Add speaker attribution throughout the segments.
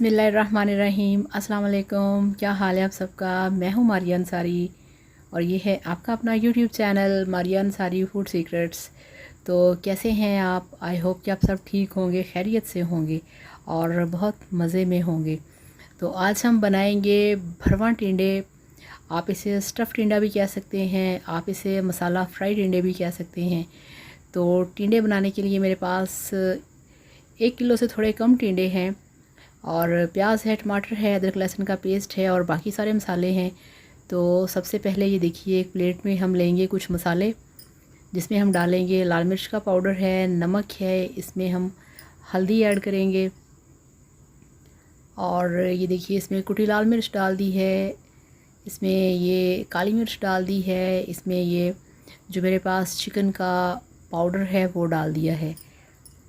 Speaker 1: बिस्मिल्लाहिर्रहमानिर्रहीम। अस्सलाम वालेकुम। क्या हाल है आप सबका। मैं हूँ मारिया अंसारी और ये है आपका अपना YouTube channel Maria Ansari food secrets. तो कैसे हैं आप। आई होप कि आप सब ठीक होंगे, खैरियत से होंगे और बहुत मज़े में होंगे। तो आज हम बनाएंगे भरवा टिंडे। आप इसे स्टफ़ टिंडा भी कह सकते हैं, आप इसे मसाला फ्राई टिंडे भी कह सकते हैं। तो टिंडे बनाने के लिए मेरे पास 1 किलो से थोड़े कम टिंडे हैं और प्याज है, टमाटर है, अदरक लहसुन का पेस्ट है और बाकी सारे मसाले हैं। तो सबसे पहले ये देखिए, एक प्लेट में हम लेंगे कुछ मसाले जिसमें हम डालेंगे लाल मिर्च का पाउडर है, नमक है, इसमें हम हल्दी ऐड करेंगे और ये देखिए इसमें कुटी लाल मिर्च डाल दी है, इसमें ये काली मिर्च डाल दी है, इसमें ये जो मेरे पास चिकन का पाउडर है वो डाल दिया है।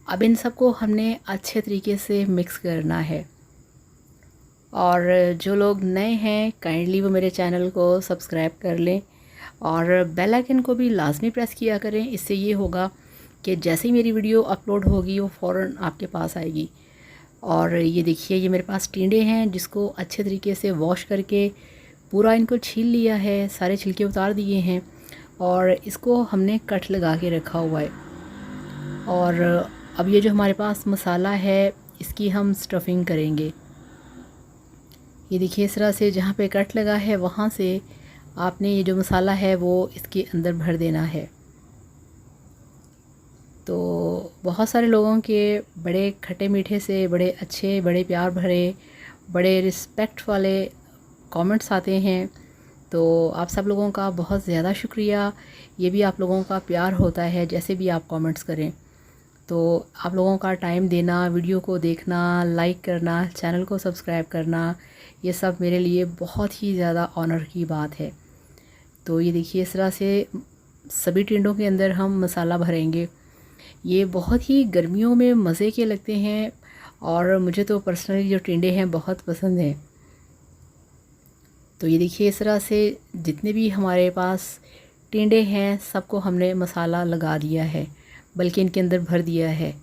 Speaker 1: अब इन सबको हमने अच्छे तरीके से मिक्स करना है। और जो लोग नए हैं काइंडली वो मेरे चैनल को सब्सक्राइब कर लें और बेल आइकन को भी लाजमी प्रेस किया करें। इससे ये होगा कि जैसे ही मेरी वीडियो अपलोड होगी वो फ़ौरन आपके पास आएगी। और ये देखिए, ये मेरे पास टिंडे हैं जिसको अच्छे तरीके से वॉश करके पूरा इनको छील लिया है, सारे छिलके उतार दिए हैं और इसको हमने कट लगा के रखा हुआ है। और अब ये जो हमारे पास मसाला है इसकी हम स्टफिंग करेंगे। ये देखिए, इस तरह से जहाँ पे कट लगा है वहाँ से आपने ये जो मसाला है वो इसके अंदर भर देना है। तो बहुत सारे लोगों के बड़े खट्टे मीठे से बड़े अच्छे, बड़े प्यार भरे, बड़े रिस्पेक्ट वाले कमेंट्स आते हैं। तो आप सब लोगों का बहुत ज़्यादा शुक्रिया। ये भी आप लोगों का प्यार होता है, जैसे भी आप कमेंट्स करें। तो आप लोगों का टाइम देना, वीडियो को देखना, लाइक करना, चैनल को सब्सक्राइब करना, ये सब मेरे लिए बहुत ही ज़्यादा ऑनर की बात है। तो ये देखिए, इस तरह से सभी टिंडों के अंदर हम मसाला भरेंगे। ये बहुत ही गर्मियों में मज़े के लगते हैं और मुझे तो पर्सनली जो टिंडे हैं बहुत पसंद हैं। तो ये देखिए, इस तरह से जितने भी हमारे पास टिंडे हैं सबको हमने मसाला लगा दिया है, बल्कि इनके अंदर भर दिया है।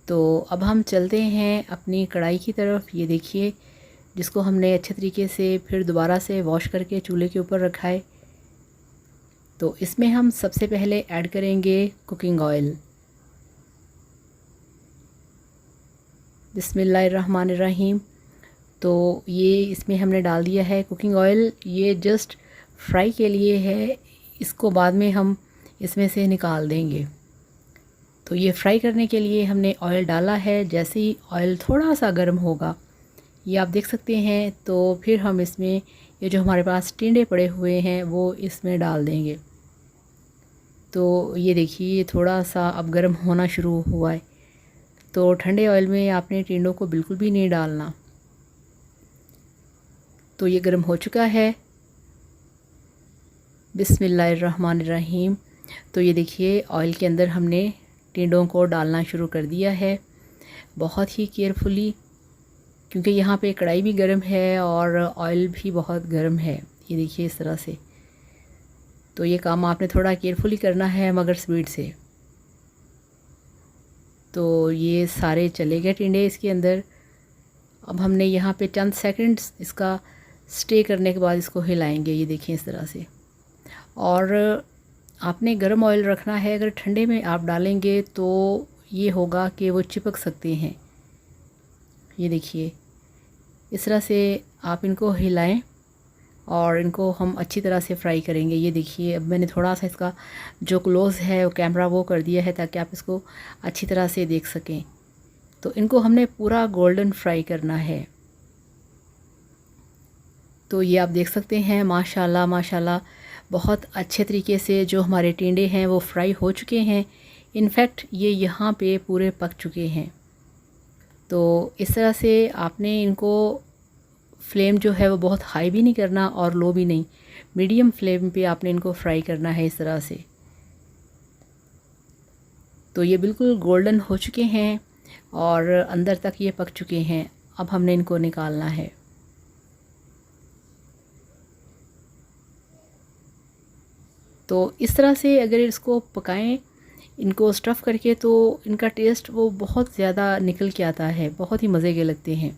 Speaker 1: तो अब हम चलते हैं अपनी कढ़ाई की तरफ। ये देखिए, जिसको हमने अच्छे तरीके से फिर दोबारा से वॉश करके चूल्हे के ऊपर रखा है। तो इसमें हम सबसे पहले ऐड करेंगे कुकिंग ऑयल। बिस्मिल्लाहिर्रहमानिर्रहीम। तो ये इसमें हमने डाल दिया है कुकिंग ऑयल। ये जस्ट फ्राई के लिए है, इसको बाद में हम इसमें से निकाल देंगे। तो ये फ्राई करने के लिए हमने ऑयल डाला है। जैसे ही ऑयल थोड़ा सा गर्म होगा, ये आप देख सकते हैं, तो फिर हम इसमें ये जो हमारे पास टिंडे पड़े हुए हैं वो इसमें डाल देंगे। तो ये देखिए, ये थोड़ा सा अब गर्म होना शुरू हुआ है। तो ठंडे ऑयल में आपने टिंडों को बिल्कुल भी नहीं डालना। तो ये गर्म हो चुका है। बिस्मिल्लाहिर्रहमानिर्रहीम। तो ये देखिए, ऑयल के अंदर हमने टिंडों को डालना शुरू कर दिया है, बहुत ही केयरफुली, क्योंकि यहाँ पे कढ़ाई भी गर्म है और ऑयल भी बहुत गर्म है। ये देखिए इस तरह से। तो ये काम आपने थोड़ा केयरफुली करना है मगर स्पीड से। तो ये सारे चले गए टिंडे इसके अंदर। अब हमने यहाँ पे चंद सेकंड्स इसका स्टे करने के बाद इसको हिलाएंगे। ये देखिए इस तरह से। और आपने गर्म ऑयल रखना है, अगर ठंडे में आप डालेंगे तो ये होगा कि वो चिपक सकते हैं। ये देखिए, इस तरह से आप इनको हिलाएं और इनको हम अच्छी तरह से फ्राई करेंगे। ये देखिए, अब मैंने थोड़ा सा इसका जो क्लोज़ है वो कैमरा वो कर दिया है ताकि आप इसको अच्छी तरह से देख सकें। तो इनको हमने पूरा गोल्डन फ्राई करना है। तो ये आप देख सकते हैं, माशाल्लाह माशाल्लाह बहुत अच्छे तरीके से जो हमारे टिंडे हैं वो फ्राई हो चुके हैं। इनफैक्ट ये यहाँ पे पूरे पक चुके हैं। तो इस तरह से आपने इनको फ्लेम जो है वो बहुत हाई भी नहीं करना और लो भी नहीं, मीडियम फ्लेम पे आपने इनको फ्राई करना है इस तरह से। तो ये बिल्कुल गोल्डन हो चुके हैं और अंदर तक ये पक चुके हैं। अब हमने इनको निकालना है। तो इस तरह से अगर इसको पकाएं, इनको स्टफ़ करके, तो इनका टेस्ट वो बहुत ज़्यादा निकल के आता है, बहुत ही मज़े के लगते हैं।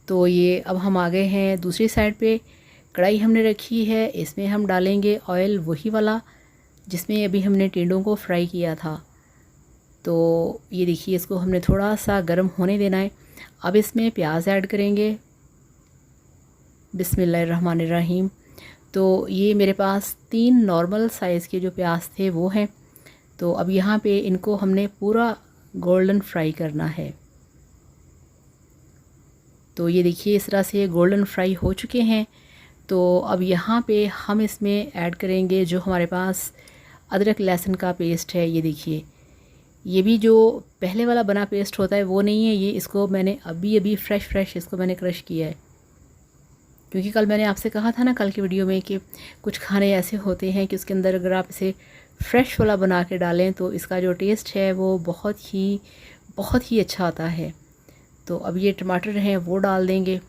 Speaker 1: तो ये अब हम आ गए हैं दूसरी साइड पे। कढ़ाई हमने रखी है, इसमें हम डालेंगे ऑयल, वही वाला जिसमें अभी हमने टिंडों को फ्राई किया था। तो ये देखिए, इसको हमने थोड़ा सा गर्म होने देना है। अब इसमें प्याज ऐड करेंगे। बिस्मिल्लाहिर्रहमानिर्रहीम। तो ये मेरे पास 3 नॉर्मल साइज़ के जो प्याज थे वो हैं। तो अब यहाँ पे इनको हमने पूरा गोल्डन फ्राई करना है। तो ये देखिए, इस तरह से ये गोल्डन फ्राई हो चुके हैं। तो अब यहाँ पे हम इसमें ऐड करेंगे जो हमारे पास अदरक लहसुन का पेस्ट है। ये देखिए, ये भी जो पहले वाला बना पेस्ट होता है वो नहीं है, ये इसको मैंने अभी फ्रेश इसको मैंने क्रश किया है। क्योंकि कल मैंने आपसे कहा था ना, कल की वीडियो में, कि कुछ खाने ऐसे होते हैं कि उसके अंदर अगर आप इसे फ्रेश वाला बना के डालें तो इसका जो टेस्ट है वो बहुत ही अच्छा आता है। तो अब ये टमाटर हैं वो डाल देंगे।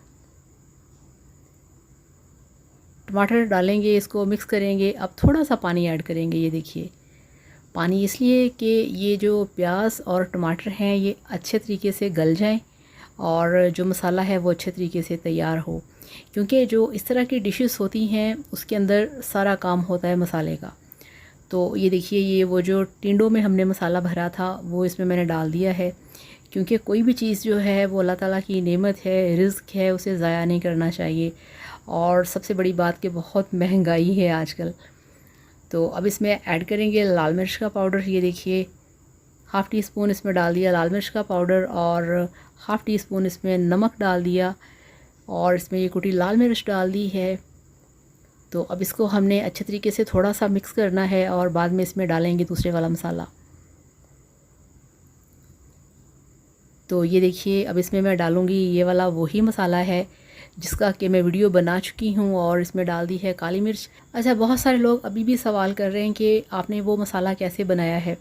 Speaker 1: टमाटर डालेंगे, इसको मिक्स करेंगे। अब थोड़ा सा पानी ऐड करेंगे। ये देखिए, पानी इसलिए कि ये जो प्याज और टमाटर हैं ये अच्छे तरीके से गल जाएं और जो मसाला है वो अच्छे तरीके से तैयार हो। क्योंकि जो इस तरह की डिशेस होती हैं उसके अंदर सारा काम होता है मसाले का। तो ये देखिए, ये वो जो टिंडों में हमने मसाला भरा था वो इसमें मैंने डाल दिया है। क्योंकि कोई भी चीज़ जो है वो अल्लाह ताला की नेमत है, रिज़्क है, उसे ज़ाया नहीं करना चाहिए। और सबसे बड़ी बात कि बहुत महंगाई है आजकल। तो अब इसमें ऐड करेंगे लाल मिर्च का पाउडर। ये देखिए, हाफ़ टी स्पून इसमें डाल दिया लाल मिर्च का पाउडर और हाफ़ टी स्पून इसमें नमक डाल दिया और इसमें ये कुटी लाल मिर्च डाल दी है। तो अब इसको हमने अच्छे तरीके से थोड़ा सा मिक्स करना है और बाद में इसमें डालेंगे दूसरे वाला मसाला। तो ये देखिए, अब इसमें मैं डालूँगी ये वाला वही मसाला है जिसका कि मैं वीडियो बना चुकी हूँ और इसमें डाल दी है काली मिर्च। अच्छा, बहुत सारे लोग अभी भी सवाल कर रहे हैं कि आपने वो मसाला कैसे बनाया है।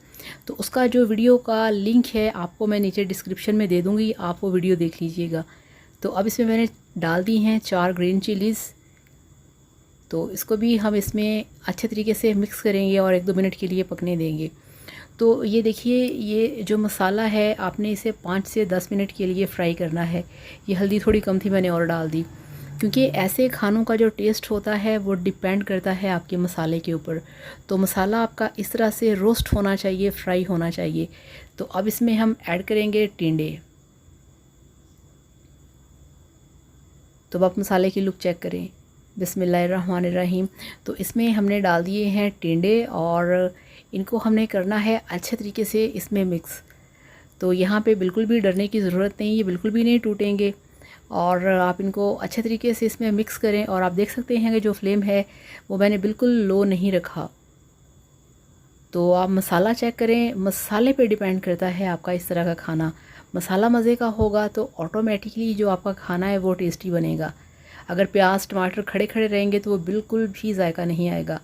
Speaker 1: तो उसका जो वीडियो का लिंक है आपको मैं नीचे डिस्क्रिप्शन में दे दूँगी, आप वो वीडियो देख लीजिएगा। तो अब इसमें मैंने डाल दी हैं 4 ग्रीन चिलीज़। तो इसको भी हम इसमें अच्छे तरीके से मिक्स करेंगे और 1-2 मिनट के लिए पकने देंगे। तो ये देखिए, ये जो मसाला है आपने इसे 5 से 10 मिनट के लिए फ्राई करना है। ये हल्दी थोड़ी कम थी, मैंने और डाल दी। क्योंकि ऐसे खानों का जो टेस्ट होता है वो डिपेंड करता है आपके मसाले के ऊपर। तो मसाला आपका इस तरह से रोस्ट होना चाहिए, फ्राई होना चाहिए। तो अब इसमें हम ऐड करेंगे टिंडे। तो आप मसाले की लुक चेक करें। बिस्मिल्लाहिर्रहमानिर्रहीम। तो इसमें हमने डाल दिए हैं टिंडे और इनको हमने करना है अच्छे तरीके से इसमें मिक्स। तो यहाँ पे बिल्कुल भी डरने की ज़रूरत नहीं, ये बिल्कुल भी नहीं टूटेंगे और आप इनको अच्छे तरीके से इसमें मिक्स करें। और आप देख सकते हैं कि जो फ्लेम है वो मैंने बिल्कुल लो नहीं रखा। तो आप मसाला चेक करें, मसाले पे डिपेंड करता है आपका इस तरह का खाना। मसाला मज़े का होगा तो ऑटोमेटिकली जो आपका खाना है वो टेस्टी बनेगा। अगर प्याज टमाटर खड़े खड़े रहेंगे तो वो बिल्कुल भी जायका नहीं आएगा।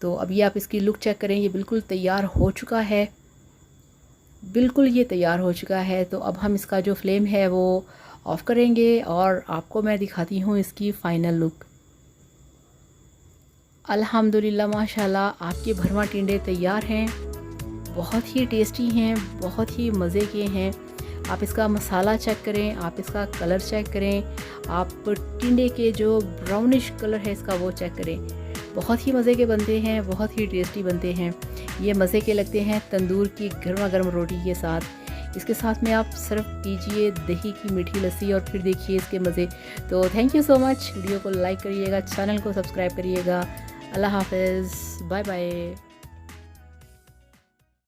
Speaker 1: तो अभी आप इसकी लुक चेक करें, ये बिल्कुल तैयार हो चुका है, बिल्कुल ये तैयार हो चुका है। तो अब हम इसका जो फ्लेम है वो ऑफ़ करेंगे और आपको मैं दिखाती हूँ इसकी फ़ाइनल लुक। अल्हम्दुलिल्लाह, माशाल्लाह, आपके भरवा टिंडे तैयार हैं। बहुत ही टेस्टी हैं, बहुत ही मज़े के हैं। आप इसका मसाला चेक करें, आप इसका कलर चेक करें, आप टिंडे के जो ब्राउनिश कलर है इसका वो चेक करें। बहुत ही मज़े के बनते हैं, बहुत ही टेस्टी बनते हैं। ये मज़े के लगते हैं तंदूर की गर्मा गर्म रोटी के साथ। इसके साथ में आप सर्व कीजिए दही की मीठी लस्सी और फिर देखिए इसके मज़े। तो thank you so much. Video को लाइक करिएगा, चैनल को सब्सक्राइब करिएगा। अल्लाह हाफ़िज़, बाय बाय।